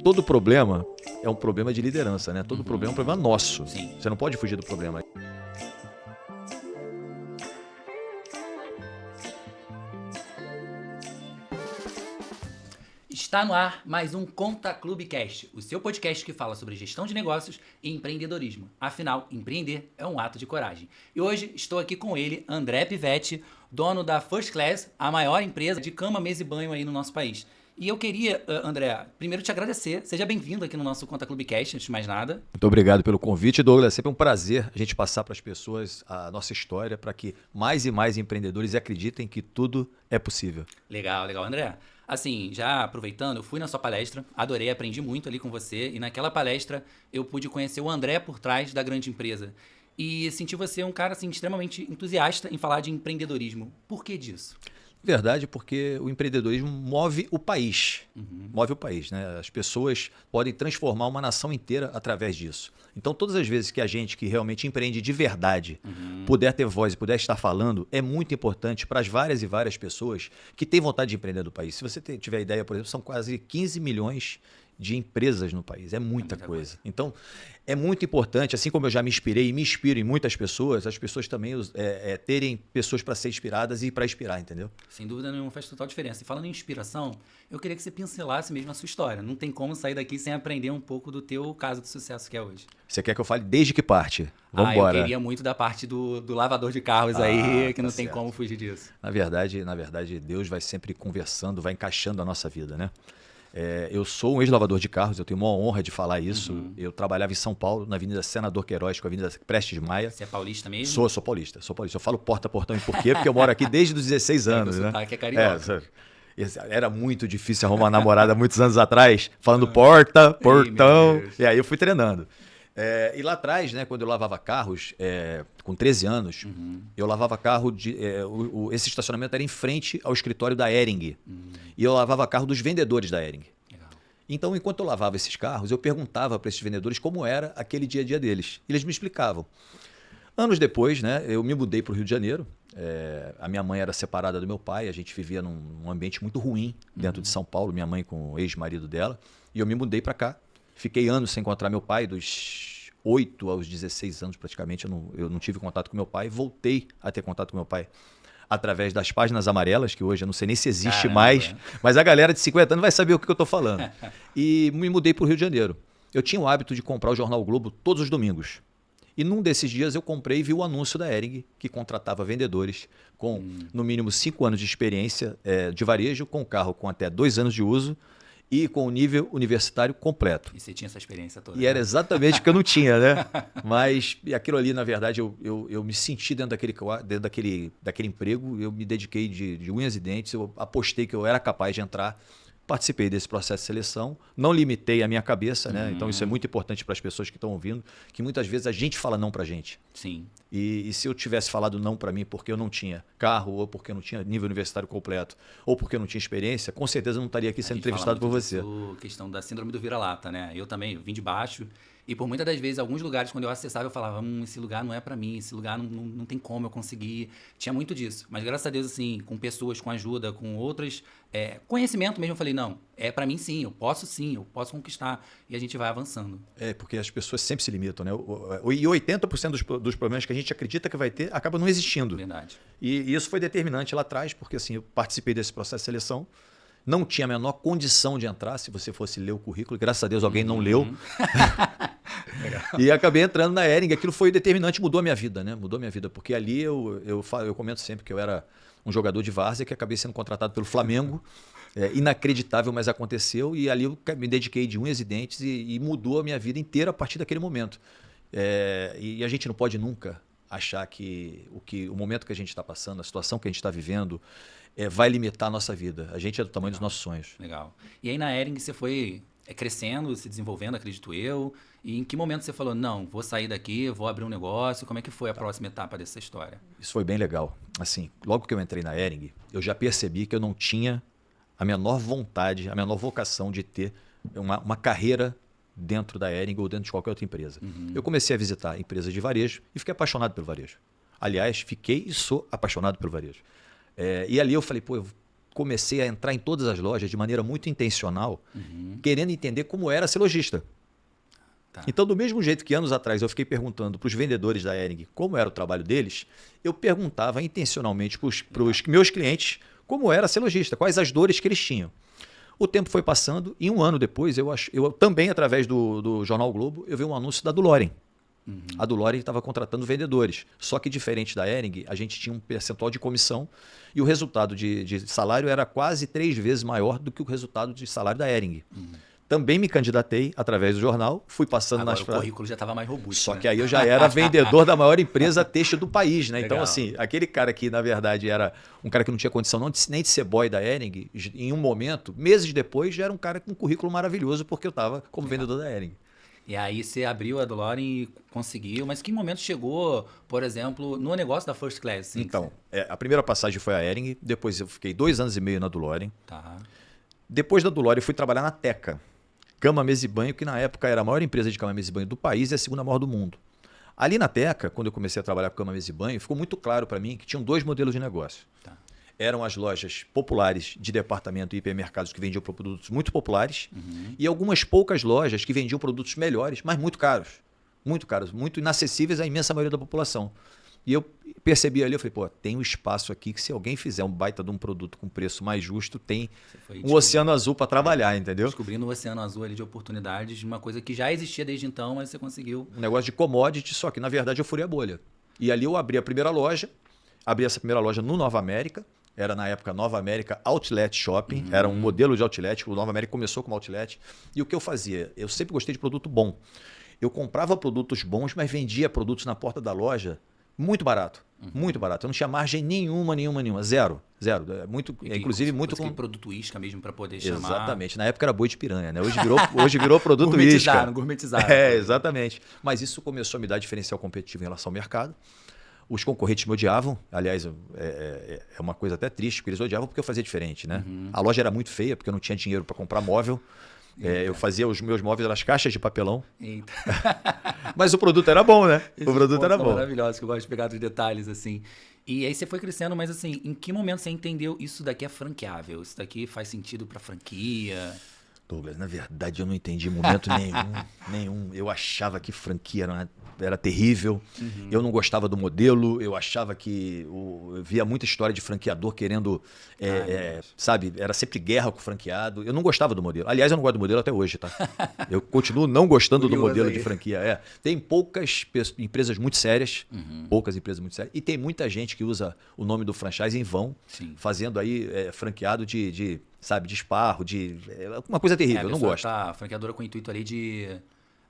Todo problema é um problema de liderança, né? Todo problema é um problema nosso. Sim. Você não pode fugir do problema. Está no ar mais um Conta Clube Cast, o seu podcast que fala sobre gestão de negócios e empreendedorismo. Afinal, empreender é um ato de coragem. E hoje estou aqui com ele, André Pivetti, dono da First Class, a maior empresa de cama, mesa e banho aí no nosso país. E eu queria, André, primeiro te agradecer. Seja bem-vindo aqui no nosso Conta Clube Cast, antes de mais nada. Muito obrigado pelo convite, Douglas. É sempre um prazer a gente passar para as pessoas a nossa história para que mais e mais empreendedores acreditem que tudo é possível. Legal, legal. André, assim, já aproveitando, eu fui na sua palestra, adorei, aprendi muito ali com você. E naquela palestra eu pude conhecer o André por trás da grande empresa. E senti você um cara assim, extremamente entusiasta em falar de empreendedorismo. Por que disso? Verdade, porque o empreendedorismo move o país. Move o país, né? As pessoas podem transformar uma nação inteira através disso. Então, todas as vezes que a gente que realmente empreende de verdade puder ter voz e puder estar falando, é muito importante para as várias e várias pessoas que têm vontade de empreender no país. Se você tiver ideia, por exemplo, são quase 15 milhões de empresas no país. É muita coisa. Então, é muito importante, assim como eu já me inspirei e me inspiro em muitas pessoas, as pessoas também terem pessoas para ser inspiradas e para inspirar, entendeu? Sem dúvida nenhuma, faz total diferença. E falando em inspiração, eu queria que você pincelasse mesmo a sua história. Não tem como sair daqui sem aprender um pouco do teu caso de sucesso que é hoje. Você quer que eu fale desde que parte? Vamos embora. Eu queria muito da parte do lavador de carros aí, que não tem como fugir disso. Na verdade, Deus vai sempre conversando, vai encaixando a nossa vida, né? Eu sou um ex-lavador de carros, eu tenho uma honra de falar isso. Eu trabalhava em São Paulo, na Avenida Senador Queiroz, com a Avenida Prestes Maia. Você é paulista mesmo? Sou paulista. Eu falo porta a portão e por quê? Porque eu moro aqui desde os 16 anos, né? Que é carioca. Era muito difícil arrumar uma namorada muitos anos atrás, falando porta, portão. E aí eu fui treinando. E lá atrás, né, quando eu lavava carros, com 13 anos, eu lavava carro esse estacionamento era em frente ao escritório da Hering. E eu lavava carro dos vendedores da Hering. Legal. Então, enquanto eu lavava esses carros, eu perguntava para esses vendedores como era aquele dia a dia deles. E eles me explicavam. Anos depois, né, eu me mudei para o Rio de Janeiro. A minha mãe era separada do meu pai, a gente vivia num ambiente muito ruim dentro de São Paulo, minha mãe com o ex-marido dela. E eu me mudei para cá. Fiquei anos sem encontrar meu pai, dos 8 aos 16 anos praticamente, eu não tive contato com meu pai. Voltei a ter contato com meu pai através das páginas amarelas, que hoje eu não sei nem se existe mais, mas a galera de 50 anos vai saber o que eu estou falando. E me mudei para o Rio de Janeiro. Eu tinha o hábito de comprar o Jornal Globo todos os domingos. E num desses dias eu comprei e vi o anúncio da Hering, que contratava vendedores com no mínimo 5 anos de experiência de varejo, com carro com até 2 anos de uso, e com o nível universitário completo. E você tinha essa experiência toda? E era exatamente o que eu não tinha, né? Mas aquilo ali, na verdade, eu me senti dentro daquele emprego, eu me dediquei de unhas e dentes, eu apostei que eu era capaz de entrar, participei desse processo de seleção, não limitei a minha cabeça, né? Então isso é muito importante para as pessoas que estão ouvindo, que muitas vezes a gente fala não para a gente. Sim. E se eu tivesse falado não para mim porque eu não tinha carro, ou porque eu não tinha nível universitário completo, ou porque eu não tinha experiência, com certeza eu não estaria aqui sendo entrevistado por você. Questão da síndrome do vira-lata, né? Eu também vim de baixo e por muitas das vezes, alguns lugares, quando eu acessava, eu falava, esse lugar não é para mim, esse lugar não tem como eu conseguir. Tinha muito disso. Mas graças a Deus, assim, com pessoas, com ajuda, com outras, conhecimento mesmo, eu falei, não, é para mim sim, eu posso conquistar. E a gente vai avançando. Porque as pessoas sempre se limitam, né? E 80% dos problemas que a gente acredita que vai ter, acaba não existindo. Verdade. E isso foi determinante lá atrás, porque assim, eu participei desse processo de seleção, não tinha a menor condição de entrar, se você fosse ler o currículo, graças a Deus alguém não leu. E acabei entrando na Hering, aquilo foi determinante, mudou a minha vida, né? Mudou a minha vida, porque ali eu comento sempre que eu era um jogador de várzea que acabei sendo contratado pelo Flamengo. Inacreditável, mas aconteceu, e ali eu me dediquei de unhas e dentes e mudou a minha vida inteira a partir daquele momento. E a gente não pode nunca achar que o momento que a gente está passando, a situação que a gente está vivendo, vai limitar a nossa vida. A gente é do tamanho dos nossos sonhos. Legal. E aí na Hering você foi crescendo, se desenvolvendo, acredito eu. E em que momento você falou, não, vou sair daqui, vou abrir um negócio? Como é que foi a próxima etapa dessa história? Isso foi bem legal. Assim, logo que eu entrei na Hering, eu já percebi que eu não tinha a menor vontade, a menor vocação de ter uma carreira dentro da Hering ou dentro de qualquer outra empresa. Eu comecei a visitar empresas de varejo e fiquei apaixonado pelo varejo. Aliás, fiquei e sou apaixonado pelo varejo. E ali eu falei, comecei a entrar em todas as lojas de maneira muito intencional, querendo entender como era ser lojista. Tá. Então, do mesmo jeito que anos atrás eu fiquei perguntando para os vendedores da Hering como era o trabalho deles, eu perguntava intencionalmente para os meus clientes como era ser lojista, quais as dores que eles tinham. O tempo foi passando e um ano depois, eu também, através do Jornal Globo, eu vi um anúncio da Dulorem. A Dulorem estava contratando vendedores. Só que, diferente da Hering, a gente tinha um percentual de comissão e o resultado de salário era quase 3 vezes maior do que o resultado de salário da Hering. Também me candidatei através do jornal, fui passando Agora nas o currículo já estava mais robusto. Só né? que aí eu já era vendedor da maior empresa têxtil do país, né? Então, Legal. assim, aquele cara que, na verdade, era um cara que não tinha condição nem de ser boy da Hering, em um momento, meses depois, já era um cara com um currículo maravilhoso, porque eu estava como vendedor da Hering. E aí você abriu a Dulorem e conseguiu. Mas que momento chegou, por exemplo, no negócio da First Class? Assim, Então, a primeira passagem foi a Hering, depois eu fiquei 2 anos e meio na Dulorem. Tá. Depois da Dulorem, eu fui trabalhar na Teca, cama, mesa e banho, que na época era a maior empresa de cama, mesa e banho do país e a segunda maior do mundo. Ali na Teca, quando eu comecei a trabalhar com cama, mesa e banho, ficou muito claro para mim que tinham 2 modelos de negócio. Tá. Eram as lojas populares de departamento e hipermercados que vendiam produtos muito populares e algumas poucas lojas que vendiam produtos melhores, mas muito caros, muito inacessíveis à imensa maioria da população. E eu percebi ali, eu falei, pô, tem um espaço aqui que se alguém fizer um baita de um produto com preço mais justo, tem um oceano azul para trabalhar, entendeu? Descobrindo o oceano azul ali de oportunidades, de uma coisa que já existia desde então, mas você conseguiu. Um negócio de commodity, só que na verdade eu furei a bolha. E ali eu abri a primeira loja, abri essa primeira loja no Nova América, era na época Nova América Outlet Shopping, era um modelo de outlet, o Nova América começou como outlet. E o que eu fazia? Eu sempre gostei de produto bom. Eu comprava produtos bons, mas vendia produtos na porta da loja muito barato, muito barato. Eu não tinha margem nenhuma, zero. Inclusive muito com produto isca mesmo para poder chamar. Exatamente. Na época era boi de piranha, né? Hoje virou produto isca. Gourmetizaram. Exatamente. Mas isso começou a me dar diferencial competitivo em relação ao mercado. Os concorrentes me odiavam. Aliás, é uma coisa até triste, porque eles odiavam porque eu fazia diferente, né? A loja era muito feia, porque eu não tinha dinheiro para comprar móvel. Eu fazia os meus móveis nas caixas de papelão. Eita. Mas o produto era bom, né? Esses o produto era são bom. Maravilhosos, que eu gosto de pegar dos detalhes, assim. E aí você foi crescendo, mas assim, em que momento você entendeu isso daqui é franqueável? Isso daqui faz sentido para franquia? Douglas, na verdade eu não entendi em momento nenhum. Eu achava que franquia era terrível, eu não gostava do modelo, eu achava que... Eu via muita história de franqueador querendo, sabe, era sempre guerra com o franqueado. Eu não gostava do modelo. Aliás, eu não gosto do modelo até hoje, tá? Eu continuo não gostando do modelo de franquia. Tem poucas empresas muito sérias, e tem muita gente que usa o nome do franchise em vão, fazendo aí franqueado de esparro, uma coisa terrível, eu não gosto. A franqueadora com o intuito ali de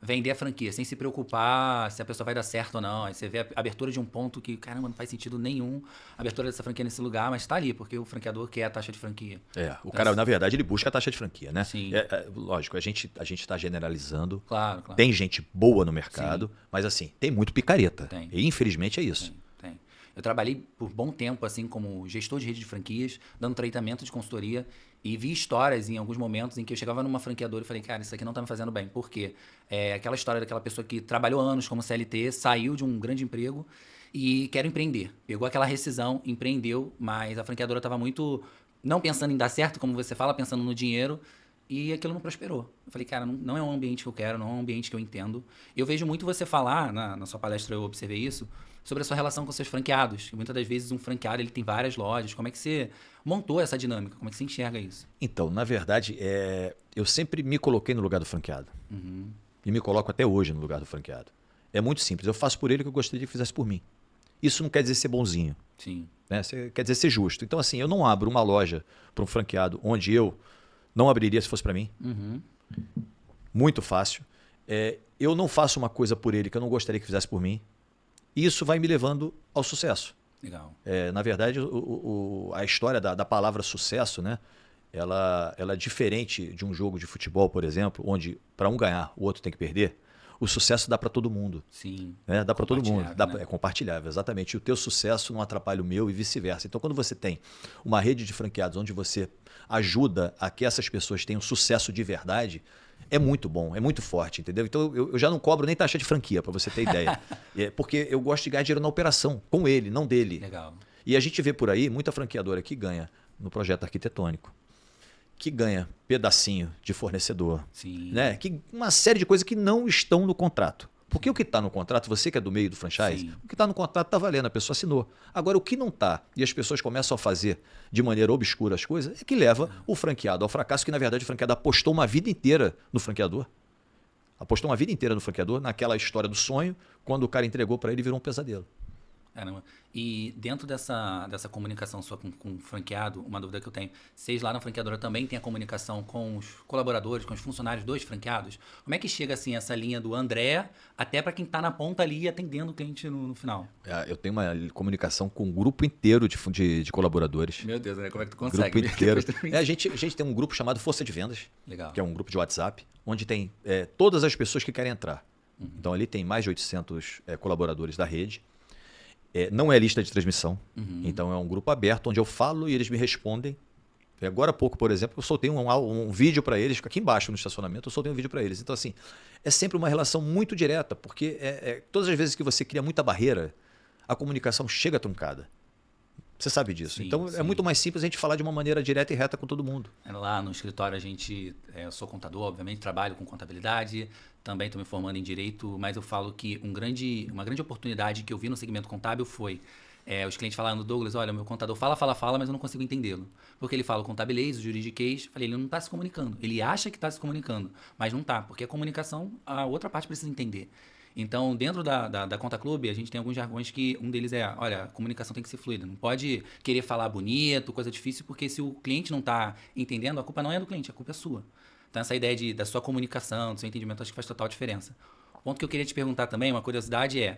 vender a franquia, sem se preocupar se a pessoa vai dar certo ou não. Aí você vê a abertura de um ponto que, caramba, não faz sentido nenhum a abertura dessa franquia nesse lugar, mas está ali, porque o franqueador quer a taxa de franquia. O cara, na verdade, ele busca a taxa de franquia, né? Sim. Lógico, a gente está generalizando. Claro. Tem gente boa no mercado, mas assim, tem muito picareta. Tem. E infelizmente é isso. Tem. Eu trabalhei por bom tempo assim como gestor de rede de franquias, dando treinamento de consultoria e vi histórias em alguns momentos em que eu chegava numa franqueadora e falei, cara, isso aqui não tá me fazendo bem. Por quê? Aquela história daquela pessoa que trabalhou anos como CLT, saiu de um grande emprego e quer empreender. Pegou aquela rescisão, empreendeu, mas a franqueadora estava muito, não pensando em dar certo, como você fala, pensando no dinheiro, e aquilo não prosperou. Eu falei, cara, não é um ambiente que eu quero, não é um ambiente que eu entendo. E eu vejo muito você falar, na sua palestra eu observei isso, sobre a sua relação com seus franqueados. E muitas das vezes um franqueado ele tem várias lojas. Como é que você montou essa dinâmica? Como é que você enxerga isso? Então, na verdade, eu sempre me coloquei no lugar do franqueado. E me coloco até hoje no lugar do franqueado. É muito simples. Eu faço por ele o que eu gostaria que fizesse por mim. Isso não quer dizer ser bonzinho. Sim. Né? Quer dizer ser justo. Então, assim, eu não abro uma loja para um franqueado onde eu não abriria se fosse para mim. Muito fácil. Eu não faço uma coisa por ele que eu não gostaria que fizesse por mim. E isso vai me levando ao sucesso. Legal. Na verdade, a história da palavra sucesso, né? Ela é diferente de um jogo de futebol, por exemplo, onde para um ganhar, o outro tem que perder. O sucesso dá para todo mundo. Sim. Né? Dá para todo mundo. Né? É compartilhável, exatamente. E o teu sucesso não atrapalha o meu e vice-versa. Então, quando você tem uma rede de franqueados onde você ajuda a que essas pessoas tenham sucesso de verdade, é muito bom, é muito forte, entendeu? Então, eu já não cobro nem taxa de franquia, para você ter ideia. Porque eu gosto de ganhar dinheiro na operação, com ele, não dele. Legal. E a gente vê por aí muita franqueadora que ganha no projeto arquitetônico, que ganha pedacinho de fornecedor, Sim. né? Que uma série de coisas que não estão no contrato. Porque o que está no contrato, você que é do meio do franchise, Sim. o que está no contrato está valendo, a pessoa assinou. Agora, o que não está, e as pessoas começam a fazer de maneira obscura as coisas, é que leva o franqueado ao fracasso, que na verdade o franqueado apostou uma vida inteira no franqueador. Apostou uma vida inteira no franqueador, naquela história do sonho, quando o cara entregou para ele, virou um pesadelo. Caramba. E dentro dessa comunicação sua com o franqueado, uma dúvida que eu tenho, vocês lá na franqueadora também têm a comunicação com os colaboradores, com os funcionários dos franqueados? Como é que chega assim essa linha do André até para quem está na ponta ali atendendo o cliente no final? Eu tenho uma comunicação com um grupo inteiro de colaboradores. Meu Deus, né? Como é que tu Grupo consegue? inteiro. A gente tem um grupo chamado Força de Vendas, Legal. que é um grupo de WhatsApp, onde tem todas as pessoas que querem entrar. Então ali tem mais de 800 colaboradores da rede. Não é lista de transmissão, então é um grupo aberto onde eu falo e eles me respondem. Agora há pouco, por exemplo, eu soltei um vídeo para eles, aqui embaixo no estacionamento, eu soltei um vídeo para eles. Então, assim, é sempre uma relação muito direta, porque todas as vezes que você cria muita barreira, a comunicação chega truncada. Você sabe disso. Sim, então, sim. é muito mais simples a gente falar de uma maneira direta e reta com todo mundo. Lá no escritório eu sou contador, obviamente, trabalho com contabilidade, também estou me formando em direito, mas eu falo que uma grande oportunidade que eu vi no segmento contábil foi os clientes falando, Douglas, olha, meu contador fala, mas eu não consigo entendê-lo. Porque ele fala o contabilês, o juridiquês, falei, ele não está se comunicando. Ele acha que está se comunicando, mas não está, porque a comunicação, a outra parte precisa entender. Então, dentro da Conta Clube, a gente tem alguns jargões que um deles olha, a comunicação tem que ser fluida. Não pode querer falar bonito, coisa difícil, porque se o cliente não está entendendo, a culpa não é do cliente, a culpa é sua. Então, essa ideia da sua comunicação, do seu entendimento, acho que faz total diferença. O ponto que eu queria te perguntar também, uma curiosidade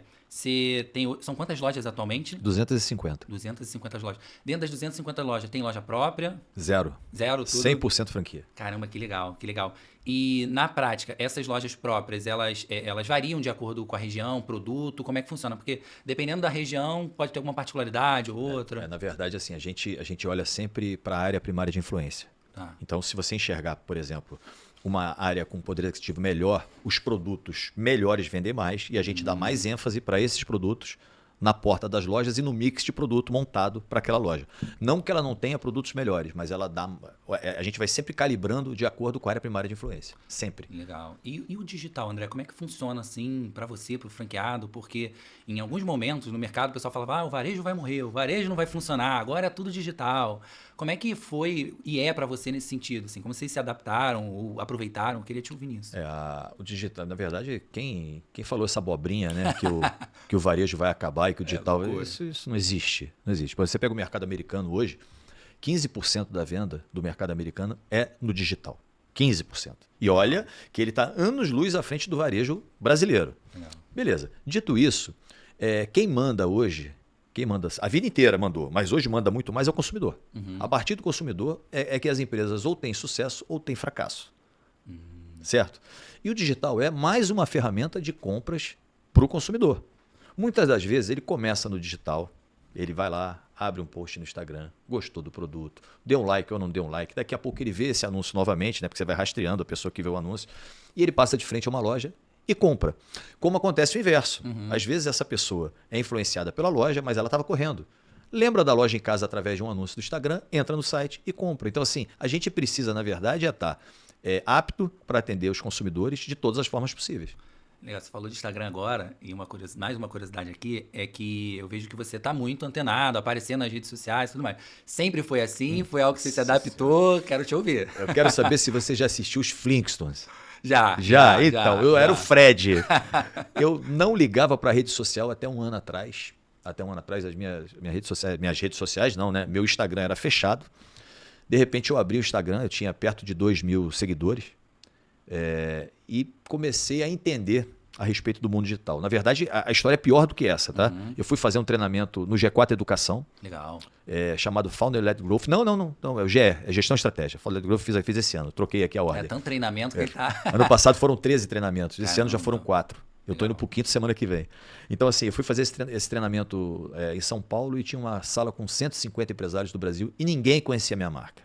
são quantas lojas atualmente? 250. 250 lojas. Dentro das 250 lojas, tem loja própria? Zero. Zero, tudo? 100% franquia. Caramba, que legal, que legal. E na prática, essas lojas próprias, elas variam de acordo com a região, produto, como é que funciona? Porque dependendo da região, pode ter alguma particularidade ou outra. Na verdade, assim, a gente olha sempre para a área primária de influência. Tá. Então, se você enxergar, por exemplo, uma área com poder aquisitivo melhor, os produtos melhores vendem mais e a gente dá mais ênfase para esses produtos na porta das lojas e no mix de produto montado para aquela loja. Não que ela não tenha produtos melhores, mas a gente vai sempre calibrando de acordo com a área primária de influência. Sempre. Legal. E o digital, André, como é que funciona assim para você, para o franqueado? Porque em alguns momentos no mercado o pessoal falava, o varejo vai morrer, o varejo não vai funcionar, agora é tudo digital. Como é que foi e é para você nesse sentido? Assim, como vocês se adaptaram ou aproveitaram? Eu queria te ouvir nisso. O digital, na verdade, quem falou essa abobrinha, né? Que o varejo vai acabar e que o digital... Isso não existe. Não existe. Você pega o mercado americano hoje, 15% da venda do mercado americano é no digital. 15%. E olha que ele está anos-luz à frente do varejo brasileiro. Legal. Beleza. Dito isso, quem manda hoje... a vida inteira mandou, mas hoje manda muito mais é o consumidor. A partir do consumidor é que as empresas ou têm sucesso ou têm fracasso. Certo? E o digital é mais uma ferramenta de compras para o consumidor. Muitas das vezes ele começa no digital, ele vai lá, abre um post no Instagram, gostou do produto, deu um like ou não deu um like, daqui a pouco ele vê esse anúncio novamente, né, porque você vai rastreando a pessoa que vê o anúncio, e ele passa de frente a uma loja e compra. Como acontece o inverso. Às vezes essa pessoa é influenciada pela loja, mas ela estava correndo. Lembra da loja em casa através de um anúncio do Instagram, entra no site e compra. Então, assim, a gente precisa, na verdade, estar apto para atender os consumidores de todas as formas possíveis. Legal, você falou de Instagram agora, e mais uma curiosidade aqui é que eu vejo que você está muito antenado, aparecendo nas redes sociais e tudo mais. Sempre foi assim? Foi algo que você se adaptou? Quero te ouvir. Eu quero saber se você já assistiu os Flintstones. Já. Então, eu era o Fred. Eu não ligava para a rede social até um ano atrás. As minhas redes sociais não, né? Meu Instagram era fechado. De repente eu abri o Instagram, eu tinha perto de 2.000 seguidores. E comecei a entender a respeito do mundo digital. Na verdade, a história é pior do que essa, tá? Eu fui fazer um treinamento no G4 Educação. Legal. Chamado Founder-Led Growth. Não, é o GE, é Gestão Estratégia. Founder-Led Growth fiz esse ano, troquei aqui a ordem. É tanto treinamento que ele tá... Ano passado foram 13 treinamentos, esse Caramba. ano já foram 4. Eu estou indo para o 5º semana que vem. Então, assim, eu fui fazer esse treinamento em São Paulo e tinha uma sala com 150 empresários do Brasil e ninguém conhecia a minha marca.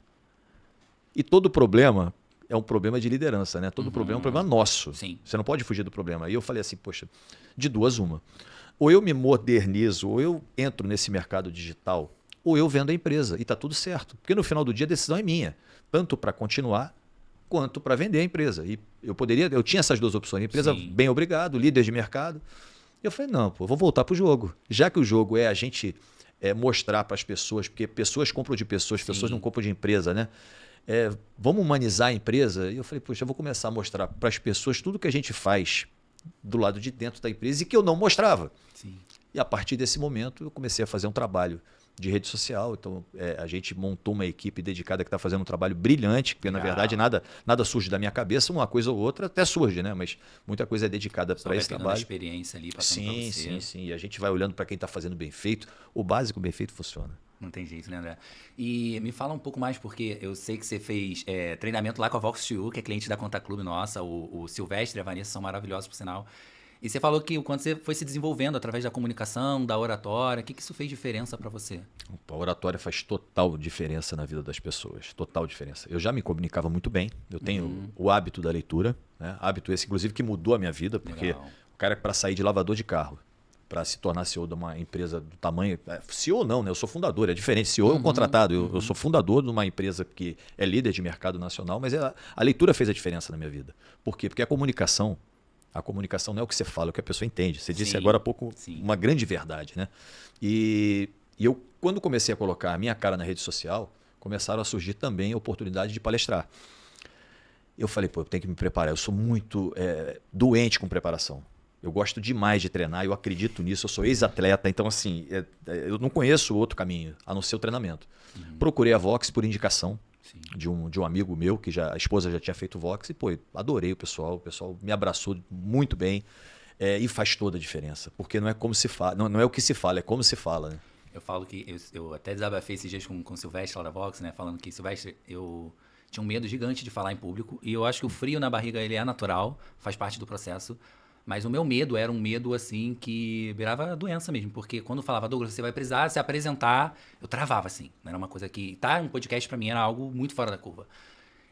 E todo problema é um problema de liderança, né? Todo problema é um problema nosso. Sim. Você não pode fugir do problema. E eu falei assim, poxa, de duas uma. Ou eu me modernizo, ou eu entro nesse mercado digital, ou eu vendo a empresa. E está tudo certo. Porque no final do dia a decisão é minha. Tanto para continuar, quanto para vender a empresa. E eu tinha essas duas opções. Empresa, Sim. bem obrigado, líder de mercado. E eu falei, não, pô, vou voltar para o jogo. Já que o jogo é a gente mostrar para as pessoas, porque pessoas compram de pessoas, Sim. pessoas não compram de empresa, né? Vamos humanizar a empresa. E eu falei, poxa, eu vou começar a mostrar para as pessoas tudo que a gente faz do lado de dentro da empresa e que eu não mostrava. Sim. E a partir desse momento eu comecei a fazer um trabalho de rede social. Então a gente montou uma equipe dedicada que está fazendo um trabalho brilhante, porque na verdade nada surge da minha cabeça, uma coisa ou outra até surge, né? Mas muita coisa é dedicada para esse trabalho. A experiência ali, passando pra você. Sim. E a gente vai olhando para quem está fazendo bem feito. O básico bem feito funciona. Não tem jeito, né, André? E me fala um pouco mais, porque eu sei que você fez treinamento lá com a Vox2U, que é cliente da Conta Clube nossa, o Silvestre e a Vanessa são maravilhosos, por sinal. E você falou que quando você foi se desenvolvendo através da comunicação, da oratória, o que isso fez diferença para você? A oratória faz total diferença na vida das pessoas, total diferença. Eu já me comunicava muito bem, eu tenho o hábito da leitura, né? Hábito esse, inclusive, que mudou a minha vida, porque o cara, para sair de lavador de carro, para se tornar CEO de uma empresa do tamanho... CEO não, né? Eu sou fundador, é diferente. CEO é um contratado, eu sou fundador de uma empresa que é líder de mercado nacional, mas a leitura fez a diferença na minha vida. Por quê? Porque a comunicação não é o que você fala, é o que a pessoa entende. Você disse agora há pouco uma grande verdade, né? E eu, quando comecei a colocar a minha cara na rede social, começaram a surgir também oportunidades de palestrar. Eu falei, pô, eu tenho que me preparar. Eu sou muito doente com preparação. Eu gosto demais de treinar, eu acredito nisso, eu sou ex-atleta, então assim, eu não conheço outro caminho, a não ser o treinamento. Procurei a Vox por indicação de um amigo meu, que a esposa já tinha feito Vox, e pô, adorei o pessoal me abraçou muito bem, e faz toda a diferença, porque não é como se fala, não é o que se fala, é como se fala, né? Eu falo que, eu até desabafei esses dias com o Silvestre lá da Vox, né, falando que Silvestre, eu tinha um medo gigante de falar em público, e eu acho que o frio na barriga ele é natural, faz parte do processo. Mas o meu medo era um medo, assim, que virava doença mesmo. Porque quando falava, Douglas, você vai precisar se apresentar, eu travava, assim. Era uma coisa que... um podcast pra mim era algo muito fora da curva.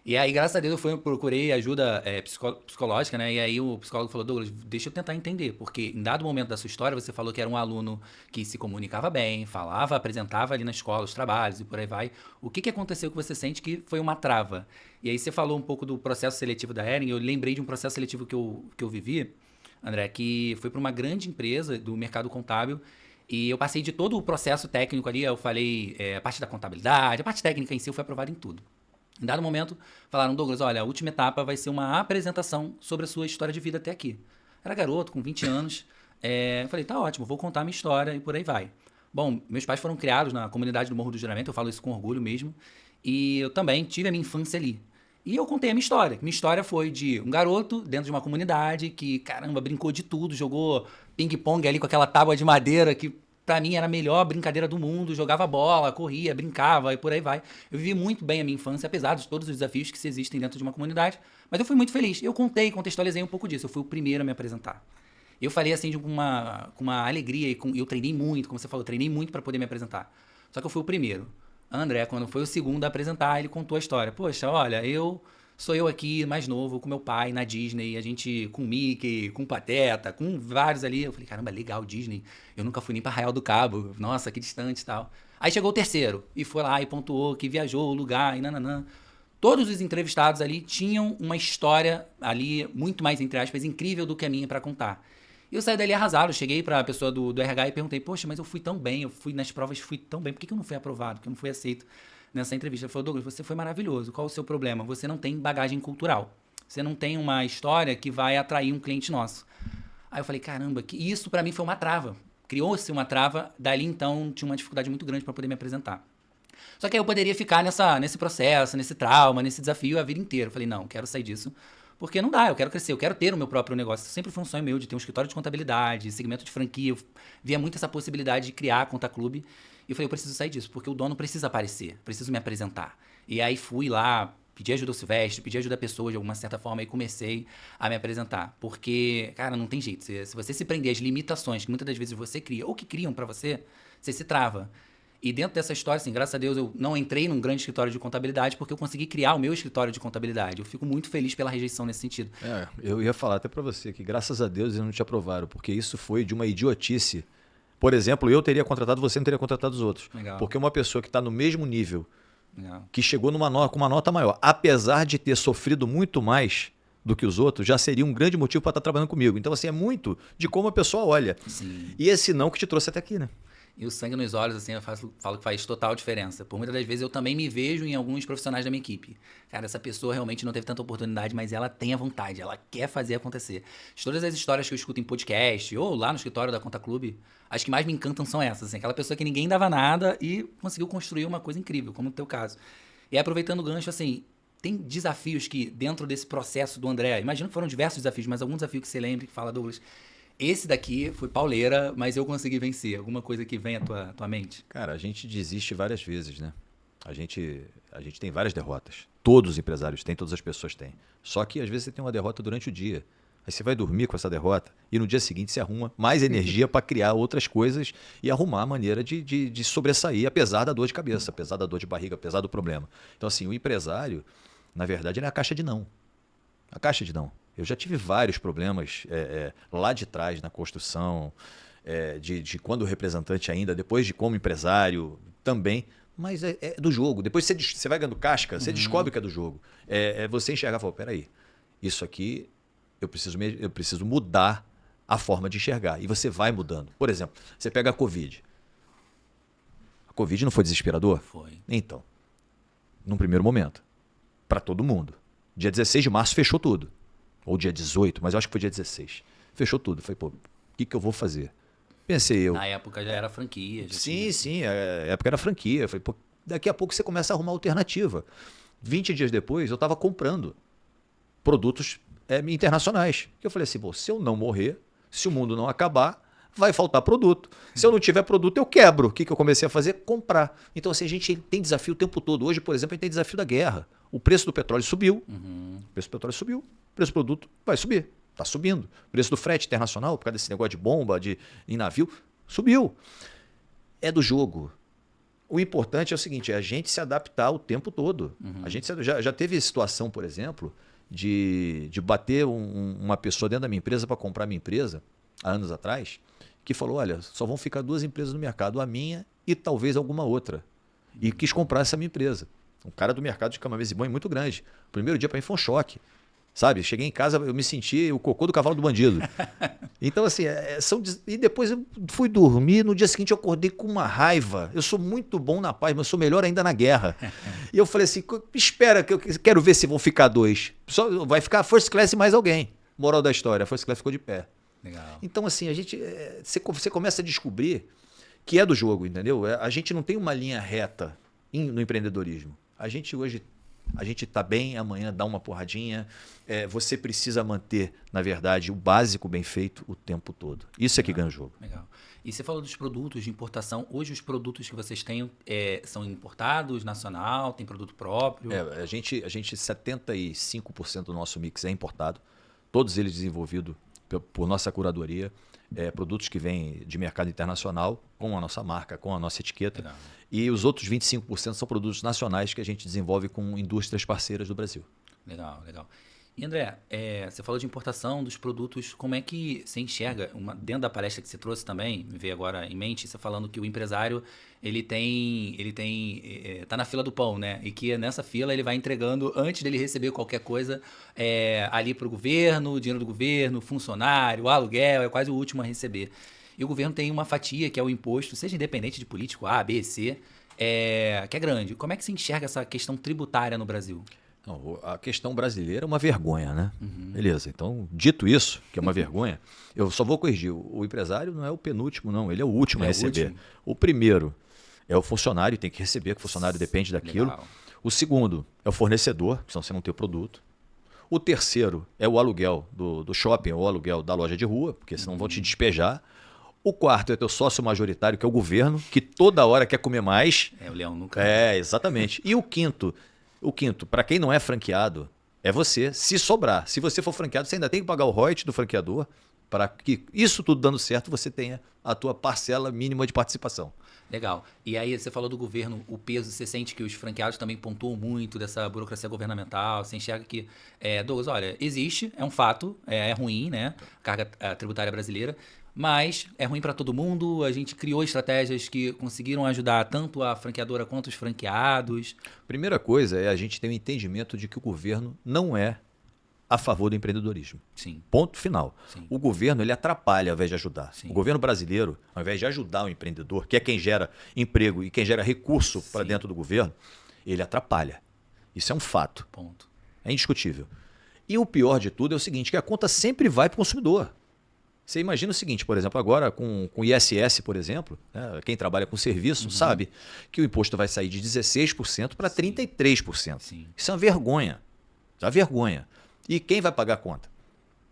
E aí, graças a Deus, eu procurei ajuda psicológica, né? E aí o psicólogo falou, Douglas, deixa eu tentar entender. Porque em dado momento da sua história, você falou que era um aluno que se comunicava bem, falava, apresentava ali na escola os trabalhos e por aí vai. O que aconteceu que você sente que foi uma trava? E aí você falou um pouco do processo seletivo da Hering. Eu lembrei de um processo seletivo que eu vivi, André, que foi para uma grande empresa do mercado contábil e eu passei de todo o processo técnico ali, eu falei a parte da contabilidade, a parte técnica em si eu fui aprovado em tudo. Em dado momento, falaram, Douglas, olha, a última etapa vai ser uma apresentação sobre a sua história de vida até aqui. Era garoto, com 20 anos, eu falei, tá ótimo, vou contar a minha história e por aí vai. Bom, meus pais foram criados na comunidade do Morro do Juramento, eu falo isso com orgulho mesmo, e eu também tive a minha infância ali. E eu contei a minha história. Minha história foi de um garoto dentro de uma comunidade que, caramba, brincou de tudo, jogou ping-pong ali com aquela tábua de madeira que pra mim era a melhor brincadeira do mundo, jogava bola, corria, brincava e por aí vai. Eu vivi muito bem a minha infância, apesar de todos os desafios que se existem dentro de uma comunidade, mas eu fui muito feliz. Eu contextualizei um pouco disso, eu fui o primeiro a me apresentar. Eu falei assim com uma alegria e eu treinei muito, como você falou, eu treinei muito para poder me apresentar. Só que eu fui o primeiro. André, quando foi o segundo a apresentar, ele contou a história. Poxa, olha, sou eu aqui, mais novo, com meu pai na Disney, a gente com Mickey, com Pateta, com vários ali. Eu falei, caramba, legal, Disney. Eu nunca fui nem pra Arraial do Cabo. Nossa, que distante e tal. Aí chegou o terceiro e foi lá e pontuou que viajou o lugar e nananã. Todos os entrevistados ali tinham uma história ali, muito mais, entre aspas, incrível do que a minha pra contar. E eu saí dali arrasado, cheguei pra pessoa do RH e perguntei, poxa, mas eu fui tão bem, eu fui nas provas, fui tão bem, por que eu não fui aprovado, por que eu não fui aceito nessa entrevista? Ele falou, Douglas, você foi maravilhoso, qual o seu problema? Você não tem bagagem cultural, você não tem uma história que vai atrair um cliente nosso. Aí eu falei, caramba, que isso pra mim foi uma trava, criou-se uma trava, dali então tinha uma dificuldade muito grande pra poder me apresentar. Só que aí eu poderia ficar nesse processo, nesse trauma, nesse desafio a vida inteira. Eu falei, não, quero sair disso. Porque não dá, eu quero crescer, eu quero ter o meu próprio negócio. Sempre foi um sonho meu de ter um escritório de contabilidade, segmento de franquia. Eu via muito essa possibilidade de criar a Conta Clube. E eu falei, eu preciso sair disso, porque o dono precisa aparecer, preciso me apresentar. E aí fui lá, pedi ajuda ao Silvestre, pedi ajuda a pessoas de alguma certa forma e comecei a me apresentar. Porque, cara, não tem jeito. Se você se prender às limitações que muitas das vezes você cria, ou que criam pra você, você se trava. E dentro dessa história, assim, graças a Deus, eu não entrei num grande escritório de contabilidade porque eu consegui criar o meu escritório de contabilidade. Eu fico muito feliz pela rejeição nesse sentido. Eu ia falar até para você que graças a Deus eles não te aprovaram, porque isso foi de uma idiotice Por exemplo, eu teria contratado você, não teria contratado os outros. Legal. Porque uma pessoa que está no mesmo nível, Legal. que chegou com uma nota maior, apesar de ter sofrido muito mais do que os outros, já seria um grande motivo para estar trabalhando comigo. Então, assim, é muito de como a pessoa olha. Sim. E esse não que te trouxe até aqui, né? E o sangue nos olhos, assim, falo que faz total diferença. Por muitas das vezes eu também me vejo em alguns profissionais da minha equipe. Cara, essa pessoa realmente não teve tanta oportunidade, mas ela tem a vontade, ela quer fazer acontecer. De todas as histórias que eu escuto em podcast ou lá no escritório da Conta Clube, as que mais me encantam são essas, assim, aquela pessoa que ninguém dava nada e conseguiu construir uma coisa incrível, como no teu caso. E aí, aproveitando o gancho, assim, tem desafios que dentro desse processo do André, imagino que foram diversos desafios, mas algum desafio que você lembre, que fala, Douglas, esse daqui foi pauleira, mas eu consegui vencer. Alguma coisa que vem à tua mente? Cara, a gente desiste várias vezes, né? A gente tem várias derrotas. Todos os empresários têm, todas as pessoas têm. Só que às vezes você tem uma derrota durante o dia. Aí você vai dormir com essa derrota e no dia seguinte você arruma mais energia para criar outras coisas e arrumar a maneira de sobressair, apesar da dor de cabeça, apesar da dor de barriga, apesar do problema. Então, assim, o empresário, na verdade, ele é a caixa de não. A caixa de não. Eu já tive vários problemas lá de trás, na construção, de quando representante ainda, depois de como empresário também, mas é do jogo. Depois você vai ganhando casca, você descobre que é do jogo. Você enxergar e falar, peraí, isso aqui eu preciso mudar a forma de enxergar. E você vai mudando. Por exemplo, você pega a Covid. A Covid não foi desesperador? Foi. Então, num primeiro momento, para todo mundo. Dia 16 de março fechou tudo. Ou dia 18, mas eu acho que foi dia 16. Fechou tudo. Falei, pô, o que eu vou fazer? Pensei eu. Na época já era franquia. Sim, a época era franquia. Falei, pô, daqui a pouco você começa a arrumar alternativa. 20 dias depois, eu estava comprando produtos internacionais. Eu falei assim, pô, se eu não morrer, se o mundo não acabar, vai faltar produto. Se eu não tiver produto, eu quebro. O que eu comecei a fazer? Comprar. Então, assim, a gente tem desafio o tempo todo. Hoje, por exemplo, a gente tem desafio da guerra. O preço do petróleo subiu. O preço do petróleo subiu. O preço do produto vai subir. Está subindo. O preço do frete internacional, por causa desse negócio de bomba, em navio, subiu. É do jogo. O importante é o seguinte, é a gente se adaptar o tempo todo. A gente já teve situação, por exemplo, de bater uma pessoa dentro da minha empresa para comprar minha empresa, há anos atrás, que falou, olha, só vão ficar 2 empresas no mercado, a minha e talvez alguma outra. E quis comprar essa minha empresa. Um cara do mercado de cama, mesa e banho muito grande. O primeiro dia para mim foi um choque. Sabe? Cheguei em casa, eu me senti o cocô do cavalo do bandido. Então, assim, e depois eu fui dormir, no dia seguinte eu acordei com uma raiva. Eu sou muito bom na paz, mas sou melhor ainda na guerra. E eu falei assim, espera, que eu quero ver se vão ficar 2. Só vai ficar First Class e mais alguém. Moral da história, a First Class ficou de pé. Legal. Então, assim, você começa a descobrir que é do jogo, entendeu? A gente não tem uma linha reta no empreendedorismo. A gente hoje... A gente está bem, amanhã dá uma porradinha. Você precisa manter, na verdade, o básico bem feito o tempo todo. Isso é que ganha o jogo. Legal. E você falou dos produtos de importação. Hoje os produtos que vocês têm são importados, nacional, tem produto próprio? A gente 75% do nosso mix é importado. Todos eles desenvolvidos por nossa curadoria. Produtos que vêm de mercado internacional, com a nossa marca, com a nossa etiqueta. Legal. E os outros 25% são produtos nacionais que a gente desenvolve com indústrias parceiras do Brasil. Legal, legal. E André, você falou de importação dos produtos, como é que você enxerga, dentro da palestra que você trouxe também, me veio agora em mente, você falando que o empresário, tá na fila do pão, né? E que nessa fila ele vai entregando, antes dele receber qualquer coisa, ali para o governo, o dinheiro do governo, funcionário, aluguel, é quase o último a receber. E o governo tem uma fatia, que é o imposto, seja independente de político A, B, C, que é grande. Como é que você enxerga essa questão tributária no Brasil? Não, a questão brasileira é uma vergonha, né? Beleza, então, dito isso, que é uma vergonha, eu só vou corrigir. O empresário não é o penúltimo, não. Ele é o último a receber. O primeiro é o funcionário, tem que receber, que o funcionário depende daquilo. Legal. O segundo é o fornecedor, senão você não tem o produto. O terceiro é o aluguel do shopping ou o aluguel da loja de rua, porque senão vão te despejar. O quarto é teu sócio majoritário, que é o governo, que toda hora quer comer mais. O leão nunca... Exatamente. E o quinto, para quem não é franqueado, é você, se sobrar. Se você for franqueado, você ainda tem que pagar o royalties do franqueador para que isso tudo dando certo, você tenha a tua parcela mínima de participação. Legal. E aí você falou do governo, o peso, você sente que os franqueados também pontuam muito dessa burocracia governamental, você enxerga que, Douglas, olha, existe, é um fato, é ruim, né, a carga tributária brasileira, Mas é ruim para todo mundo. A gente criou estratégias que conseguiram ajudar tanto a franqueadora quanto os franqueados. Primeira coisa é a gente ter um entendimento de que o governo não é a favor do empreendedorismo. Sim. Ponto final. Sim. O governo ele atrapalha ao invés de ajudar. Sim. O governo brasileiro, ao invés de ajudar o empreendedor, que é quem gera emprego e quem gera recurso para dentro do governo, ele atrapalha. Isso é um fato. Ponto. É indiscutível. E o pior de tudo é o seguinte, que a conta sempre vai para o consumidor. Você imagina o seguinte, por exemplo, agora com o ISS, por exemplo, né, quem trabalha com serviço sabe que o imposto vai sair de 16% para 33%. Sim. Isso é uma vergonha. Isso é uma vergonha. E quem vai pagar a conta?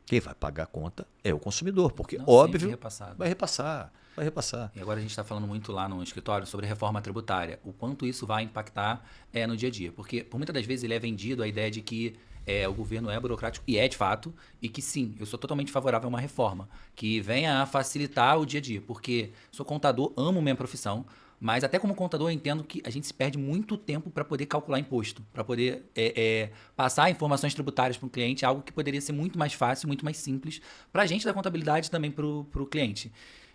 Quem vai pagar a conta é o consumidor, porque Não, óbvio sempre repassado. vai repassar, vai repassar. E agora a gente está falando muito lá no escritório sobre reforma tributária. O quanto isso vai impactar no dia a dia. Porque por muitas das vezes ele é vendido a ideia de que o governo é burocrático, e é de fato, e que sim, eu sou totalmente favorável a uma reforma que venha a facilitar o dia a dia. Porque sou contador, amo minha profissão, mas até como contador eu entendo que a gente se perde muito tempo para poder calcular imposto, para poder passar informações tributárias para o cliente, algo que poderia ser muito mais fácil, muito mais simples para a gente da contabilidade e também para o cliente.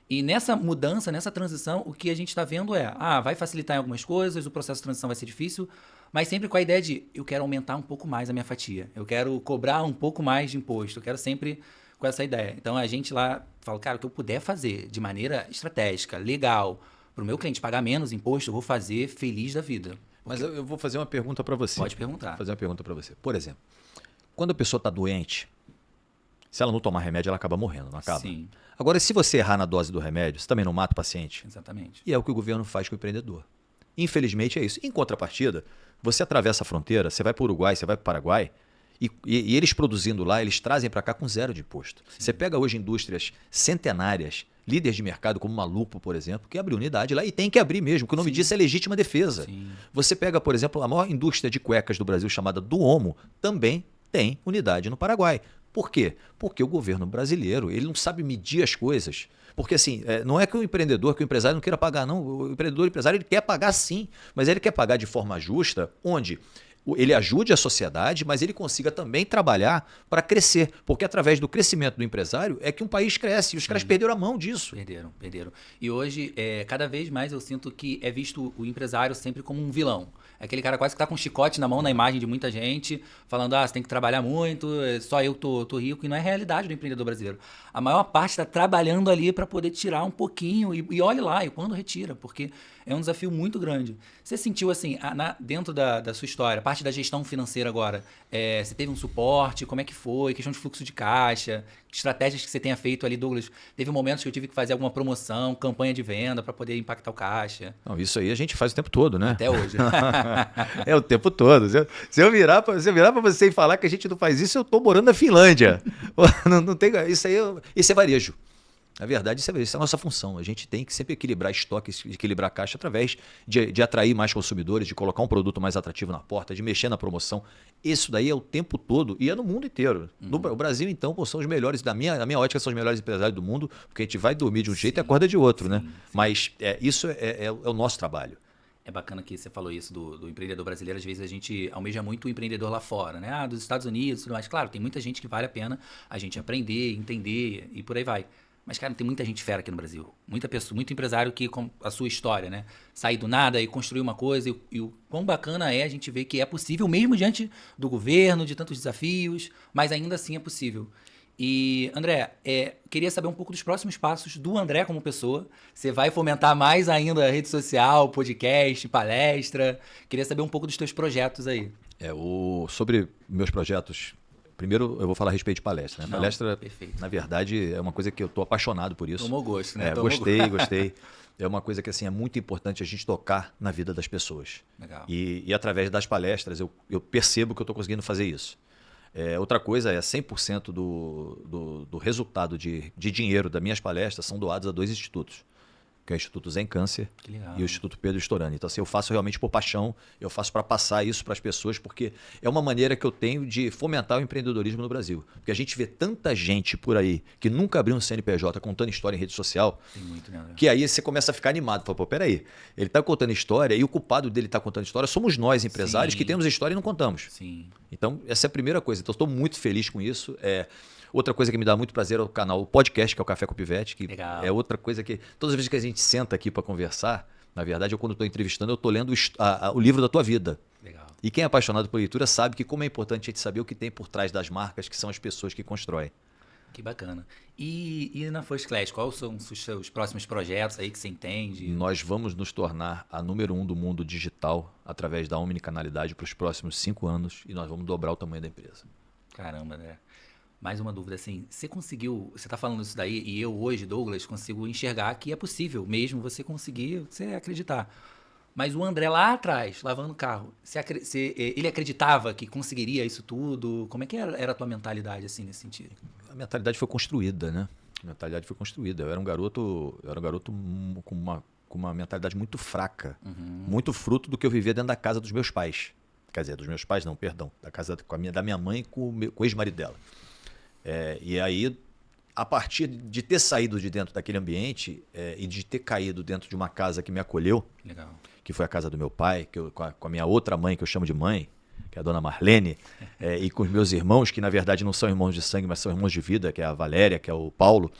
E nessa mudança, nessa transição, o que a gente está vendo vai facilitar em algumas coisas, o processo de transição vai ser difícil, mas sempre com a ideia de eu quero aumentar um pouco mais a minha fatia, eu quero cobrar um pouco mais de imposto, eu quero sempre com essa ideia. Então a gente lá fala, cara, o que eu puder fazer de maneira estratégica, legal, para o meu cliente pagar menos imposto, eu vou fazer feliz da vida. Mas eu vou fazer uma pergunta para você. Pode perguntar. Vou fazer uma pergunta para você. Por exemplo, quando a pessoa está doente, se ela não tomar remédio, ela acaba morrendo, não acaba? Sim. Agora, se você errar na dose do remédio, você também não mata o paciente? Exatamente. E é o que o governo faz com o empreendedor. Infelizmente é isso. Em contrapartida, você atravessa a fronteira, você vai para o Uruguai, você vai para o Paraguai, e eles produzindo lá, eles trazem para cá com zero de imposto. Sim. Você pega hoje indústrias centenárias, líderes de mercado como uma Lupo, por exemplo, que abriu unidade lá e tem que abrir mesmo, porque o nome disso é legítima defesa. Sim. Você pega, por exemplo, a maior indústria de cuecas do Brasil, chamada Duomo, também tem unidade no Paraguai. Por quê? Porque o governo brasileiro ele não sabe medir as coisas. Porque assim, não é que o empreendedor, que o empresário não queira pagar, não. O empreendedor, o empresário, ele quer pagar sim, mas ele quer pagar de forma justa, onde ele ajude a sociedade, mas ele consiga também trabalhar para crescer. Porque através do crescimento do empresário é que um país cresce. E os caras perderam a mão disso. Perderam. E hoje, cada vez mais eu sinto que é visto o empresário sempre como um vilão. É aquele cara quase que tá com um chicote na mão na imagem de muita gente, falando, você tem que trabalhar muito, só eu tô rico. E não é a realidade do empreendedor brasileiro. A maior parte está trabalhando ali para poder tirar um pouquinho e olhe lá, e quando retira, porque é um desafio muito grande. Você sentiu assim, dentro da sua história, parte da gestão financeira agora, você teve um suporte, como é que foi, questão de fluxo de caixa, estratégias que você tenha feito ali, Douglas? Teve momentos que eu tive que fazer alguma promoção, campanha de venda para poder impactar o caixa? Não, isso aí a gente faz o tempo todo, né? Até hoje. É o tempo todo. Se eu virar para você e falar que a gente não faz isso, eu estou morando na Finlândia. Não tem, isso é varejo. Na verdade, isso é a nossa função. A gente tem que sempre equilibrar estoques, equilibrar caixa através de atrair mais consumidores, de colocar um produto mais atrativo na porta, de mexer na promoção. Isso daí é o tempo todo e é no mundo inteiro. No Brasil, então, são os melhores, na minha ótica, são os melhores empresários do mundo, porque a gente vai dormir de um jeito e acorda de outro, né? Sim. Mas isso é o nosso trabalho. É bacana que você falou isso do empreendedor brasileiro. Às vezes a gente almeja muito o empreendedor lá fora, né? Dos Estados Unidos e tudo mais. Claro, tem muita gente que vale a pena a gente aprender, entender e por aí vai. Mas, cara, tem muita gente fera aqui no Brasil. Muita pessoa, muito empresário que, com a sua história, né? Sair do nada e construir uma coisa. E o quão bacana é a gente ver que é possível, mesmo diante do governo, de tantos desafios, mas ainda assim é possível. E, André, queria saber um pouco dos próximos passos do André como pessoa. Você vai fomentar mais ainda a rede social, podcast, palestra. Queria saber um pouco dos teus projetos aí. Sobre meus projetos... Primeiro, eu vou falar a respeito de palestra. Né? Palestra, perfeito. Na verdade, é uma coisa que eu estou apaixonado por isso. Tomou gosto, né? Gostei. É uma coisa que assim, é muito importante a gente tocar na vida das pessoas. Legal. E através das palestras, eu percebo que eu estou conseguindo fazer isso. Outra coisa 100% do resultado de dinheiro das minhas palestras são doados a 2 institutos. Que é o Instituto Zen Câncer e o Instituto Pedro Storani. Então, assim, eu faço realmente por paixão, eu faço para passar isso para as pessoas, porque é uma maneira que eu tenho de fomentar o empreendedorismo no Brasil. Porque a gente vê tanta gente por aí que nunca abriu um CNPJ contando história em rede social, tem muito, né? Que aí você começa a ficar animado. Fala, peraí, ele está contando história e o culpado dele estar contando história somos nós, empresários, que temos história e não contamos. Sim. Então, essa é a primeira coisa. Então, estou muito feliz com isso. Outra coisa que me dá muito prazer é o canal, o podcast, que é o Café com o Pivete, que Legal. é outra coisa que todas as vezes que a gente senta aqui para conversar, na verdade, eu quando estou entrevistando, eu estou lendo o livro da tua vida. Legal. E quem é apaixonado por leitura sabe que como é importante a gente saber o que tem por trás das marcas, que são as pessoas que constroem. Que bacana. E na First Class, quais são os seus próximos projetos aí que você entende? Nós vamos nos tornar a número 1 do mundo digital através da omnicanalidade para os próximos 5 anos e nós vamos dobrar o tamanho da empresa. Caramba, né? Mais uma dúvida, assim, você tá falando isso daí e eu hoje, Douglas, consigo enxergar que é possível mesmo você conseguir, você acreditar. Mas o André lá atrás, lavando o carro, ele acreditava que conseguiria isso tudo? Como é que era a tua mentalidade, assim, nesse sentido? A mentalidade foi construída, né? A mentalidade foi construída. Eu era um garoto com uma mentalidade muito fraca, muito fruto do que eu vivia dentro da casa dos meus pais. Quer dizer, dos meus pais não, perdão, da minha mãe com o ex-marido dela. E aí, a partir de ter saído de dentro daquele ambiente e de ter caído dentro de uma casa que me acolheu, Legal. que foi a casa do meu pai, com a minha outra mãe, que eu chamo de mãe, que é a dona Marlene, e com os meus irmãos, que na verdade não são irmãos de sangue, mas são irmãos de vida, que é a Valéria, que é o Paulo,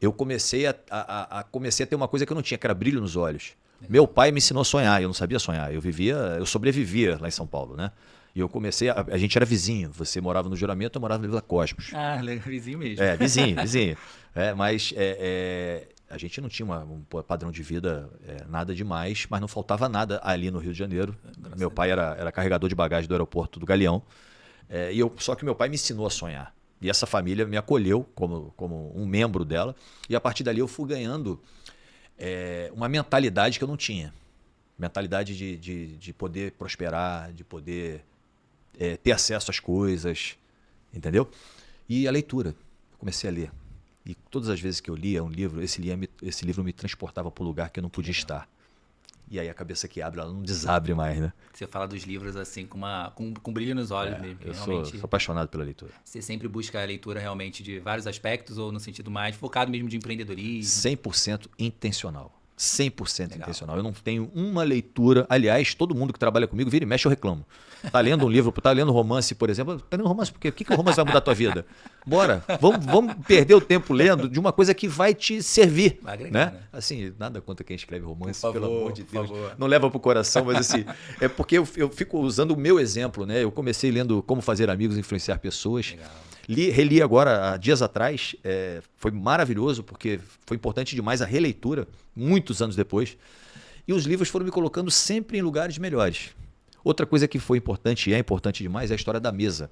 eu comecei a ter uma coisa que eu não tinha, que era brilho nos olhos. Meu pai me ensinou a sonhar, eu não sabia sonhar, eu sobrevivia lá em São Paulo, né? E eu comecei, a gente era vizinho, você morava no Juramento, eu morava no Vila Cosmos. Ah, legal, vizinho mesmo. Vizinho. Mas a gente não tinha um padrão de vida nada demais, mas não faltava nada ali no Rio de Janeiro. Meu pai era carregador de bagagem do aeroporto do Galeão. Só que meu pai me ensinou a sonhar. E essa família me acolheu como um membro dela. E a partir dali eu fui ganhando uma mentalidade que eu não tinha. Mentalidade de poder prosperar, de poder ter acesso às coisas, entendeu? E a leitura. Eu comecei a ler. E todas as vezes que eu lia um livro, esse livro me transportava para um lugar que eu não podia estar. E aí a cabeça que abre, ela não desabre mais, né? Você fala dos livros assim com brilho nos olhos mesmo. Eu sou apaixonado pela leitura. Você sempre busca a leitura realmente de vários aspectos ou no sentido mais focado mesmo de empreendedorismo? 100% intencional. 100% Legal. intencional. Eu não tenho uma leitura. Aliás, todo mundo que trabalha comigo, vira e mexe, eu reclamo. Tá lendo um livro, tá lendo romance, por exemplo. Tá lendo romance por quê? O que o romance vai mudar a tua vida? Bora, vamos perder o tempo lendo de uma coisa que vai te servir. Vai agregar, né? Assim, nada contra quem escreve romance, Por favor, pelo amor de Deus. por favor. Não leva pro coração, mas assim, é porque eu fico usando o meu exemplo, né? Eu comecei lendo Como Fazer Amigos e Influenciar Pessoas. Legal. Reli agora, há dias atrás, foi maravilhoso, porque foi importante demais a releitura, muitos anos depois. E os livros foram me colocando sempre em lugares melhores. Outra coisa que foi importante e é importante demais é a história da mesa.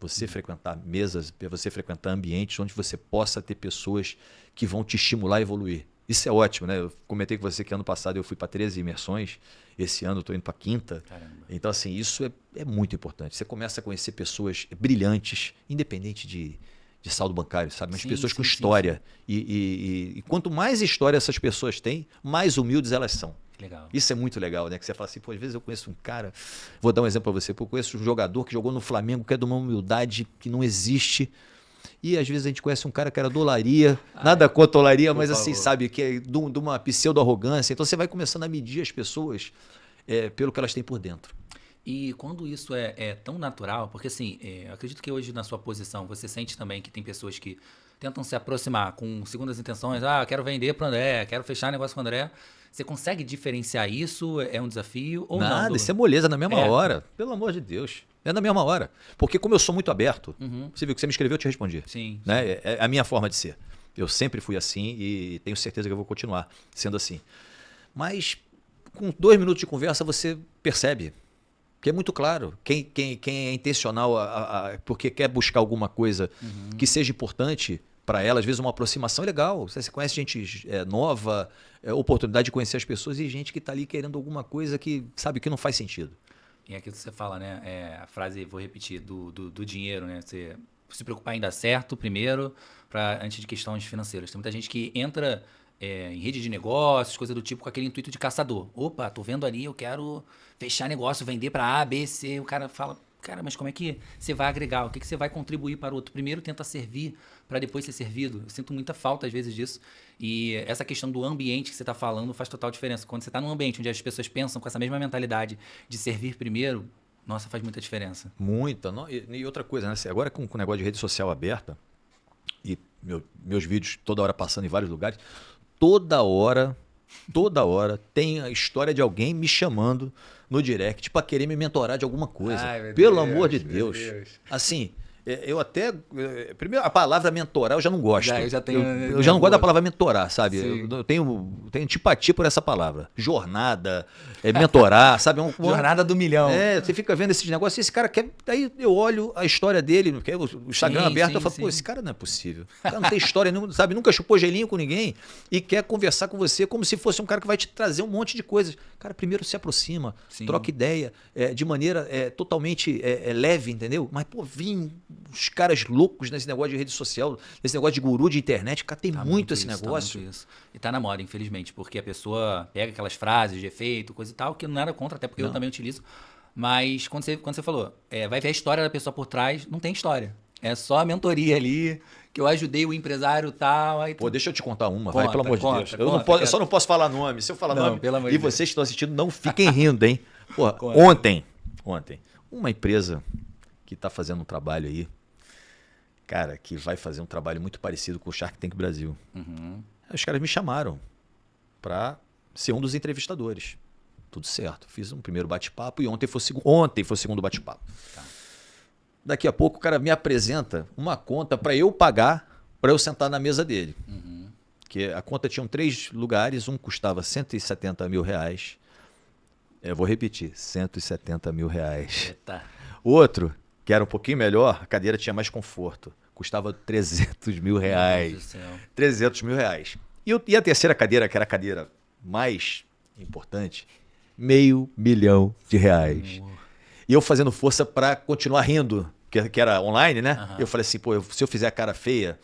Você frequentar mesas, você frequentar ambientes onde você possa ter pessoas que vão te estimular a evoluir. Isso é ótimo, né? Eu comentei com você que ano passado eu fui para 13 imersões, esse ano eu estou indo para a 5ª. Caramba. Então, assim, isso é muito importante. Você começa a conhecer pessoas brilhantes, independente de saldo bancário, sabe? Mas Sim, pessoas com sim, história. E quanto mais história essas pessoas têm, mais humildes elas são. Legal. Isso é muito legal, né? Que você fala assim, pô, às vezes eu conheço um cara, vou dar um exemplo para você, eu conheço um jogador que jogou no Flamengo, que é de uma humildade que não existe. E às vezes a gente conhece um cara que era dolaria, nada contra dolaria, mas assim, sabe, que é de uma pseudo-arrogância. Então você vai começando a medir as pessoas pelo que elas têm por dentro. E quando isso é tão natural, porque assim, eu acredito que hoje na sua posição você sente também que tem pessoas que tentam se aproximar com segundas intenções, quero vender para o André, quero fechar negócio com o André. Você consegue diferenciar isso? É um desafio ou não? Nada, isso é moleza na mesma hora. Pelo amor de Deus. É na mesma hora. Porque como eu sou muito aberto, você viu que você me escreveu, eu te respondi. Sim. Né? É a minha forma de ser. Eu sempre fui assim e tenho certeza que eu vou continuar sendo assim. Mas com 2 minutos de conversa você percebe que é muito claro. Quem é intencional porque quer buscar alguma coisa que seja importante para ela, às vezes uma aproximação é legal. Você conhece gente nova, oportunidade de conhecer as pessoas e gente que está ali querendo alguma coisa que sabe que não faz sentido. E é aquilo que você fala, né? A frase, vou repetir, do dinheiro, né? Você se preocupar em dar certo primeiro, antes de questões financeiras. Tem muita gente que entra em rede de negócios, coisa do tipo, com aquele intuito de caçador. Opa, tô vendo ali, eu quero fechar negócio, vender para A, B, C. O cara fala, cara, mas como é que você vai agregar? O que você vai contribuir para o outro? Primeiro tenta servir para depois ser servido. Eu sinto muita falta, às vezes, disso. E essa questão do ambiente que você está falando faz total diferença. Quando você está num ambiente onde as pessoas pensam com essa mesma mentalidade de servir primeiro, nossa, faz muita diferença. Muita. E outra coisa, né? Agora com o negócio de rede social aberta, e meus vídeos toda hora passando em vários lugares, toda hora tem a história de alguém me chamando no direct para querer me mentorar de alguma coisa. Ai, meu Pelo Deus, amor de meu Deus. Deus. Assim, eu até... Primeiro, a palavra mentorar eu já não gosto. Eu já tenho... Eu já não gosto da palavra mentorar, sabe? Sim. Eu tenho antipatia por essa palavra. Jornada, mentorar, sabe? Jornada do milhão. Você fica vendo esses negócios e esse cara quer... Aí eu olho a história dele, porque o Instagram Sim, aberto, sim, eu falo, sim. pô, esse cara não é possível. O cara não tem história, sabe? Nunca chupou gelinho com ninguém e quer conversar com você como se fosse um cara que vai te trazer um monte de coisas. Cara, primeiro se aproxima, Sim. troca ideia, de maneira totalmente leve, entendeu? Mas, pô, vim os caras loucos nesse negócio de rede social, nesse negócio de guru de internet, cara, tem muito esse negócio. Tá muito isso. E tá na moda, infelizmente, porque a pessoa pega aquelas frases de efeito, coisa e tal, que não era contra, até porque eu também utilizo. Mas quando você falou, vai ver a história da pessoa por trás, não tem história. É só a mentoria ali, que eu ajudei o empresário tal. Aí Pô, deixa eu te contar uma, Conta, vai, pelo amor de conta, Deus. conta, Eu só não posso falar nome. Se eu falar Não, nome pelo amor e de Deus. vocês que estão assistindo, não fiquem rindo, hein? Pô, Conta. ontem, uma empresa que está fazendo um trabalho aí, cara, que vai fazer um trabalho muito parecido com o Shark Tank Brasil. Uhum. Os caras me chamaram para ser um dos entrevistadores. Tudo certo. Fiz um primeiro bate-papo e ontem foi o segundo bate-papo. Tá. Daqui a pouco o cara me apresenta uma conta para eu pagar, para eu sentar na mesa dele. Uhum. Que a conta tinha 3 lugares, um custava R$170 mil. Eu vou repetir, R$170 mil. Eita. O outro, que era um pouquinho melhor, a cadeira tinha mais conforto, custava R$300 mil. Meu Deus do céu. R$300 mil. E a terceira cadeira, que era a cadeira mais importante, R$500 mil. E eu fazendo força para continuar rindo, que era online, né? Aham. Eu falei assim, pô, se eu fizer a cara feia,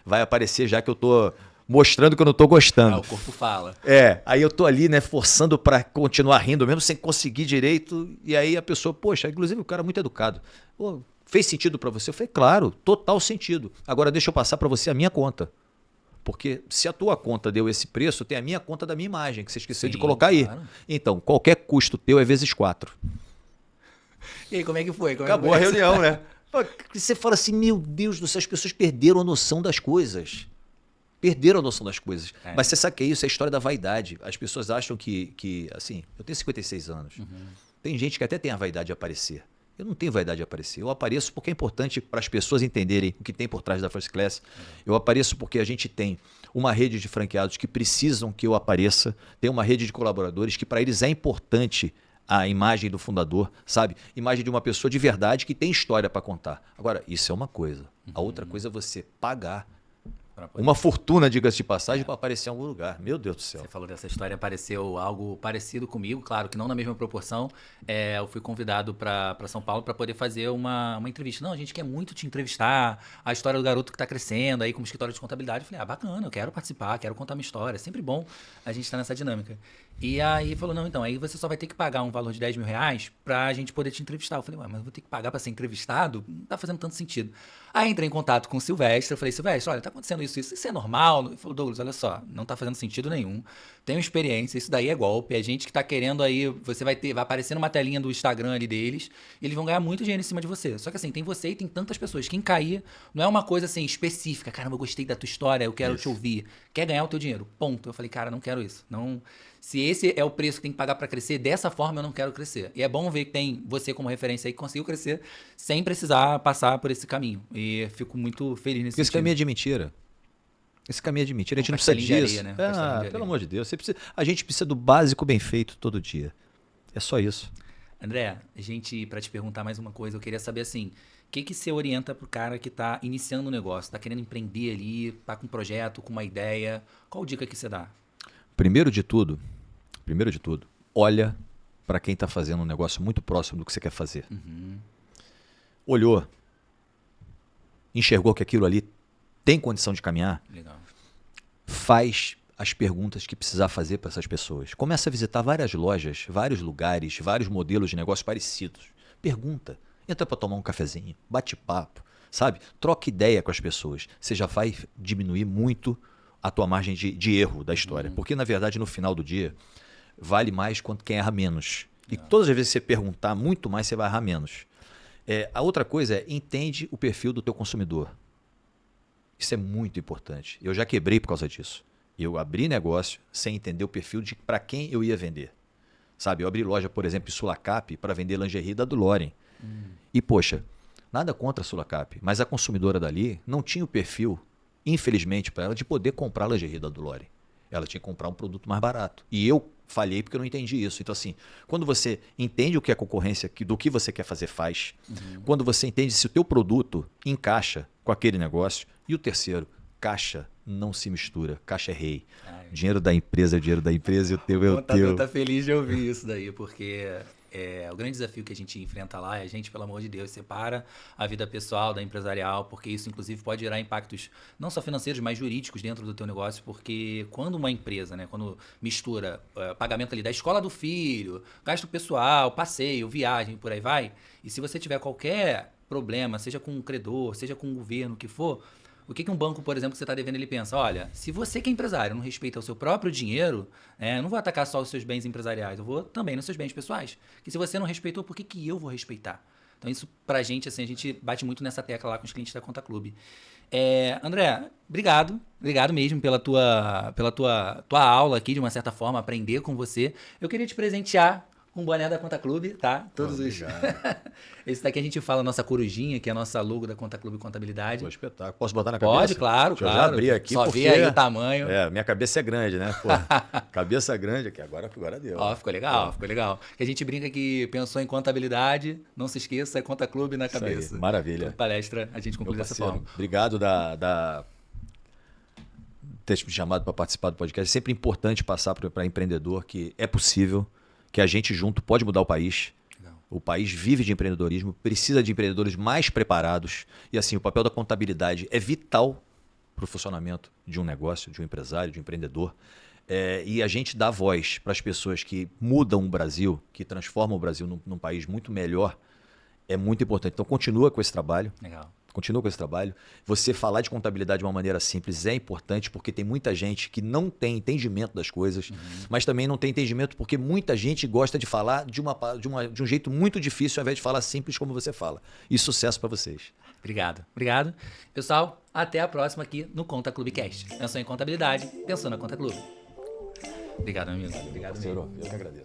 vai aparecer já que eu tô mostrando que eu não tô gostando. O corpo fala. Aí eu tô ali, né, forçando para continuar rindo, mesmo sem conseguir direito. E aí a pessoa, poxa, inclusive o cara é muito educado. Pô, fez sentido para você? Eu falei, claro, total sentido. Agora deixa eu passar para você a minha conta. Porque se a tua conta deu esse preço, tem a minha conta da minha imagem, que você esqueceu de Sim, colocar aí. claro. Então, qualquer custo teu é vezes 4. E aí, como é que foi? Acabou a reunião, né? Você fala assim, meu Deus do céu, as pessoas perderam a noção das coisas. Perderam a noção das coisas. É. Mas você sabe que é isso, é a história da vaidade. As pessoas acham que assim, eu tenho 56 anos. Tem gente que até tem a vaidade de aparecer. Eu não tenho vaidade de aparecer. Eu apareço porque é importante para as pessoas entenderem o que tem por trás da First Class. Eu apareço porque a gente tem uma rede de franqueados que precisam que eu apareça. Tem uma rede de colaboradores que para eles é importante a imagem do fundador, sabe? Imagem de uma pessoa de verdade que tem história para contar. Agora, isso é uma coisa. A outra coisa é você pagar uma fortuna, diga-se de passagem, para aparecer em algum lugar. Meu Deus do céu. Você falou dessa história, apareceu algo parecido comigo, claro que não na mesma proporção. Eu fui convidado para São Paulo para poder fazer uma entrevista. Não, a gente quer muito te entrevistar, a história do garoto que está crescendo aí como escritório de contabilidade. Eu falei, bacana, eu quero participar, quero contar minha história. É sempre bom a gente estar nessa dinâmica. E aí falou, não, então, aí você só vai ter que pagar um valor de R$10 mil para a gente poder te entrevistar. Eu falei, mas eu vou ter que pagar para ser entrevistado? Não tá fazendo tanto sentido. Aí entrei em contato com o Silvestre, eu falei, Silvestre, olha, tá acontecendo isso é normal? Ele falou, Douglas, olha só, não tá fazendo sentido nenhum. Tenho experiência, isso daí é golpe, é gente que tá querendo aí, você vai aparecer numa telinha do Instagram ali deles, e eles vão ganhar muito dinheiro em cima de você. Só que assim, tem você e tem tantas pessoas. Quem cair não é uma coisa assim específica, caramba, eu gostei da tua história, eu quero te ouvir. Quer ganhar o teu dinheiro, ponto. Eu falei, cara, não quero isso. Não... Se esse é o preço que tem que pagar para crescer, dessa forma eu não quero crescer. E é bom ver que tem você como referência aí que conseguiu crescer sem precisar passar por esse caminho. E fico muito feliz nesse Esse sentido. caminho é de mentira. Esse caminho é de mentira. A gente não Castelinho precisa de disso. areia, né? Castelinho de areia. Pelo amor de Deus. A gente precisa do básico bem feito todo dia. É só isso. André, para te perguntar mais uma coisa, eu queria saber assim, o que você orienta pro cara que tá iniciando um negócio, tá querendo empreender ali, tá com um projeto, com uma ideia, qual dica que você dá? Primeiro de tudo, olha para quem está fazendo um negócio muito próximo do que você quer fazer. Olhou, enxergou que aquilo ali tem condição de caminhar, Legal. faz as perguntas que precisar fazer para essas pessoas. Começa a visitar várias lojas, vários lugares, vários modelos de negócio parecidos. Pergunta, entra para tomar um cafezinho, bate papo, sabe? Troca ideia com as pessoas. Você já vai diminuir muito a tua margem de erro da história. Porque, na verdade, no final do dia, vale mais quanto quem erra menos. E todas as vezes que você perguntar muito mais, você vai errar menos. A outra coisa é, entende o perfil do teu consumidor. Isso é muito importante. Eu já quebrei por causa disso. Eu abri negócio sem entender o perfil de para quem eu ia vender. Sabe, eu abri loja, por exemplo, em Sulacap para vender lingerie da Dulorem. E, poxa, nada contra a Sulacap, mas a consumidora dali não tinha o perfil, infelizmente, para ela de poder comprar lingerie da Dulorem. Ela tinha que comprar um produto mais barato. E eu falhei porque eu não entendi isso. Então, assim, quando você entende o que a concorrência, do que você quer fazer, faz, quando você entende se o teu produto encaixa com aquele negócio, e o terceiro, caixa não se mistura, caixa é rei. Dinheiro da empresa é o dinheiro da empresa e o teu é o teu. Eu tô feliz de ouvir isso daí, porque o grande desafio que a gente enfrenta lá é a gente, pelo amor de Deus, separa a vida pessoal da empresarial, porque isso, inclusive, pode gerar impactos não só financeiros, mas jurídicos dentro do teu negócio, porque quando uma empresa, né, quando mistura pagamento ali da escola do filho, gasto pessoal, passeio, viagem, por aí vai, e se você tiver qualquer problema, seja com um credor, seja com o governo, o que for, o que um banco, por exemplo, que você está devendo, ele pensa, olha, se você que é empresário não respeita o seu próprio dinheiro, eu não vou atacar só os seus bens empresariais, eu vou também nos seus bens pessoais. Que se você não respeitou, por que eu vou respeitar? Então isso pra gente, assim, a gente bate muito nessa tecla lá com os clientes da Conta Clube. André, obrigado mesmo pela tua aula aqui, de uma certa forma, aprender com você. Eu queria te presentear com o boné da Conta Clube, tá? Todos os... Esse daqui a gente fala a nossa corujinha, que é a nossa logo da Conta Clube Contabilidade. Pô, espetáculo. Posso botar na cabeça? Pode, claro, Deixa eu claro. já abrir aqui Só porque... vê aí o tamanho. Minha cabeça é grande, né? Pô, cabeça grande aqui, agora deu. Ó, ficou legal. Que a gente brinca que pensou em contabilidade, não se esqueça, é Conta Clube na cabeça. Isso aí, maravilha. Toda palestra a gente conclui dessa forma. Obrigado ter me chamado para participar do podcast. É sempre importante passar para empreendedor que é possível, que a gente junto pode mudar o país. Legal. O país vive de empreendedorismo, precisa de empreendedores mais preparados. E assim, o papel da contabilidade é vital para o funcionamento de um negócio, de um empresário, de um empreendedor. E a gente dá voz para as pessoas que mudam o Brasil, que transformam o Brasil num país muito melhor, é muito importante. Então, continua com esse trabalho. Legal. Continua com esse trabalho. Você falar de contabilidade de uma maneira simples é importante porque tem muita gente que não tem entendimento das coisas, mas também não tem entendimento porque muita gente gosta de falar de um jeito muito difícil ao invés de falar simples como você fala. E sucesso para vocês. Obrigado. Pessoal, até a próxima aqui no Conta Clube Cast. Pensou em contabilidade, pensou na Conta Clube. Obrigado, amigo. Obrigado, senhor. Eu que agradeço.